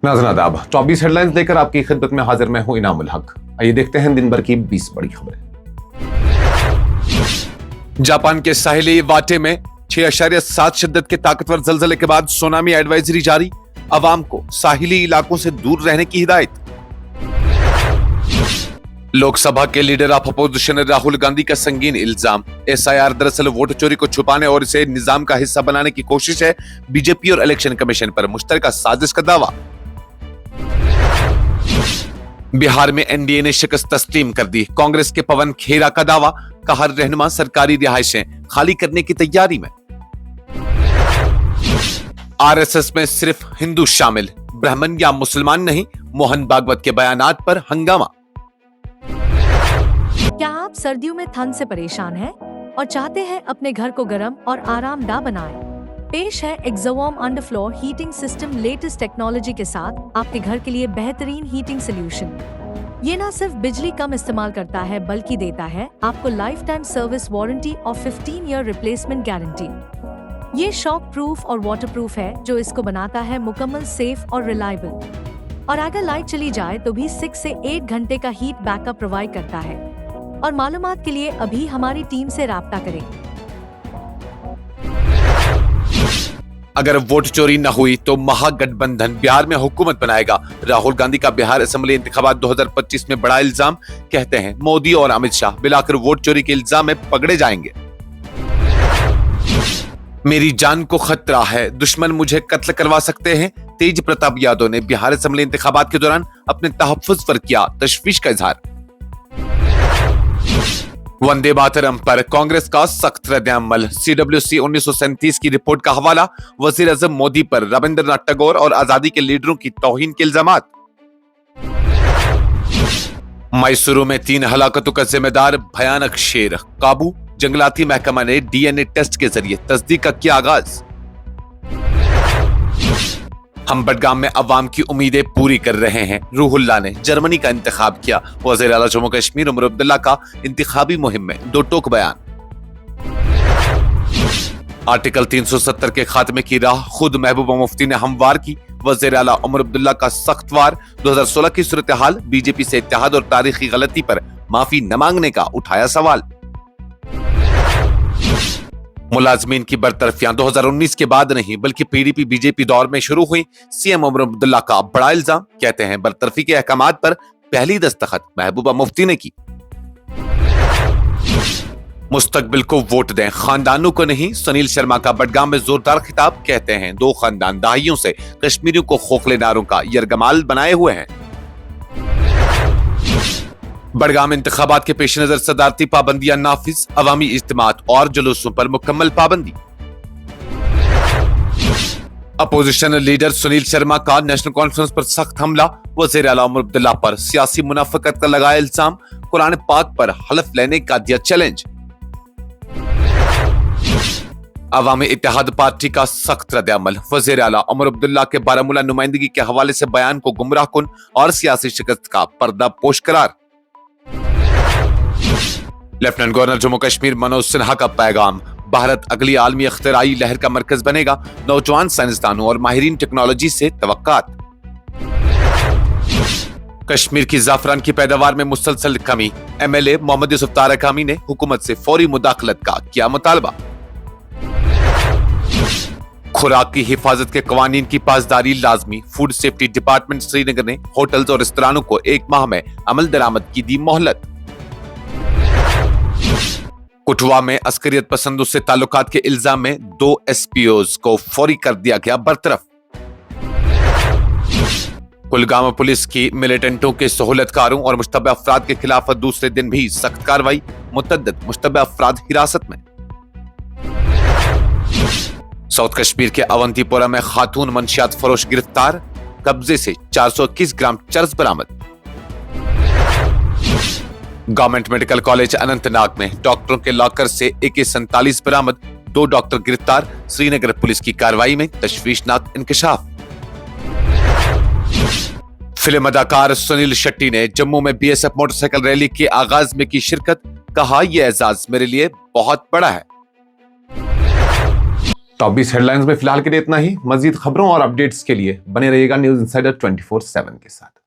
नाज़रीन आदाब, 24 हेडलाइंस लेकर आपकी खिदमत में हाजिर मैं हूं इनामुल हक। आइए देखते हैं दिन भर की 20 बड़ी खबरें। जापान के साहिली वाटे में 6.7 शिद्दत के ताकतवर जलजले के बाद सुनामी एडवाइजरी जारी, अवाम को साहिली इलाकों से दूर रहने की हिदायत। लोकसभा के leader of opposition Rahul Gandhi का संगीन इल्जाम, एसआईआर दरअसल वोट चोरी को छुपाने और इसे निजाम का हिस्सा बनाने की कोशिश है। बीजेपी और इलेक्शन कमीशन पर मुश्तरका साजिश का दावा। बिहार में एनडीए ने शिकस्त तस्लीम कर दी, कांग्रेस के पवन खेरा का दावा, कहा रहनुमा सरकारी रिहाइशें खाली करने की तैयारी में। आरएसएस में सिर्फ हिंदू शामिल, ब्राह्मण या मुसलमान नहीं, मोहन भागवत के बयानात पर हंगामा। क्या आप सर्दियों में ठंड से परेशान हैं और चाहते हैं अपने घर को गर्म और आरामदाह बनाएं? पेश है Exowarm underfloor heating system latest technology के साथ आपके घर के लिए बेहतरीन हीटिंग सोल्यूशन। ये न सिर्फ बिजली कम इस्तेमाल करता है बल्कि देता है आपको लाइफ टाइम सर्विस वारंटी और 15 ईयर रिप्लेसमेंट गारंटी। ये शॉक प्रूफ और वाटर प्रूफ है, जो इसको बनाता है मुकम्मल सेफ और रिलायबल। और अगर लाइट चली जाए तो भी 6 से 8 घंटे का हीट बैकअप प्रोवाइड करता है। और मालूमात के लिए अभी हमारी टीम से राब्ता करें। अगर वोट चोरी न हुई तो महागठबंधन बिहार में हुकूमत बनाएगा। राहुल गांधी का बिहार असेंबली इंतखाबात 2025 में बड़ा इल्जाम, कहते हैं मोदी और अमित शाह मिलाकर वोट चोरी के इल्जाम में पकड़े जाएंगे। मेरी जान को खतरा है, दुश्मन मुझे कत्ल करवा सकते हैं, तेज प्रताप यादव ने बिहार असेंबली इंतखाबात के दौरान अपने तहफ्फुज़ पर किया तशवीश का इजहार। वंदे मातरम पर कांग्रेस का सख्त रद्द-ए-अमल, CWC 1937 की रिपोर्ट का हवाला, वजीर आजम मोदी पर रविंद्रनाथ टैगोर और आजादी के लीडरों की तौहीन के इल्जामात। मैसूरू में 3 हलाकतों का जिम्मेदार भयानक शेर काबू, जंगलाती महकमा ने DNA टेस्ट के जरिए तस्दीक का किया आगाज। हम बडगाम में अवाम की उम्मीदें पूरी कर रहे हैं, रूहुल्लाह ने जर्मनी का इंतखाब किया। वज़ीर आला जम्मू कश्मीर उमर अब्दुल्ला का इंतखाबी मुहिम में 2 टोक बयान। आर्टिकल 370 के खात्मे की राह खुद महबूबा मुफ्ती ने हमवार की। वज़ीर आला उमर अब्दुल्ला का सख्त वार, 2016 की सूरत हाल, बीजेपी से इत्तेहाद और तारीखी गलती पर माफी न मांगने का उठाया सवाल। मुलाजमीन की बरतरफियां 2019 के बाद नहीं बल्कि PDP बीजेपी दौर में शुरू हुई। CM उमर अब्दुल्ला का बड़ा इल्जाम, कहते हैं बरतरफी के अहकामात पर पहली दस्तखत महबूबा मुफ्ती ने की। मुस्तकबिल को वोट दें, खानदानों को नहीं, सुनील शर्मा का बडगाम में जोरदार खिताब, कहते हैं 2 खानदान दहाइयों से कश्मीरियों को खोखले नारों का यरगमाल बनाए हुए हैं। बडगाम इंतखाबात के पेश नजर सदारती पाबंदियां नाफिज, अवामी इज्तिमात और जुलूसों पर मुकम्मल पाबंदी। अपोजिशन लीडर सुनील शर्मा का नेशनल कॉन्फ्रेंस पर सख्त हमला, वज़ीर आला उमर अब्दुल्ला पर सियासी मुनाफिकत का लगाया इल्जाम, कुरान पाक पर हलफ लेने का दिया चैलेंज। अवामी इत्तेहाद पार्टी का सख्त रद्द-ए-अमल, वज़ीर आला उमर अब्दुल्ला के बारामूला नुमाइंदगी के हवाले से बयान को गुमराहकुन और सियासी शिकस्त का पर्दापोश करार। लेफ्टिनेंट गवर्नर जम्मू कश्मीर मनोज सिन्हा का पैगाम, भारत अगली आलमी अख्तराई लहर का मरकज बनेगा, नौजवान साइंसदानों और माहिरीन टेक्नोलॉजी से तवक्कात। कश्मीर की जाफरान की पैदावार में मुसलसल कमी, MLA मोहम्मद यूसुफ तारकामी ने हुकूमत से फौरी मुदाखलत का किया मुतालबा। खुराक की हिफाजत के कवानीन की पासदारी लाजमी, फूड सेफ्टी डिपार्टमेंट श्रीनगर ने होटल्स और रेस्तरानों को 1 माह में अमल दरामद की दी मोहलत। कुटवा में अस्करियत पसंदों से ताल्लुकात के इल्जाम में 2 SPOs को फौरी कर दिया गया बरतरफ। कुलगाम पुलिस की मिलिटेंटों के सहूलतकारों और मुश्तबा अफराद के खिलाफ दूसरे दिन भी सख्त कार्रवाई, मुतअद्दिद मुश्तबा अफराद हिरासत में। साउथ कश्मीर के अवंतीपोरा में खातून मंशियात फरोश गिरफ्तार, कब्जे से 421 ग्राम चरस बरामद। गवर्नमेंट मेडिकल कॉलेज अनंतनाग में डॉक्टरों के लॉकर से AK-47 बरामद, 2 डॉक्टर गिरफ्तार, श्रीनगर पुलिस की कार्रवाई में तशवीशनाक इंकशाफ। फिल्म अदाकार सुनील शेट्टी ने जम्मू में BSF मोटरसाइकिल रैली के आगाज में की शिरकत, कहा यह एजाज मेरे लिए बहुत बड़ा है। टॉप 20 हेडलाइंस में फिलहाल के लिए इतना ही। मजीद खबरों और अपडेट्स के लिए बने रहिएगा न्यूज इंसाइडर 24/7 के साथ।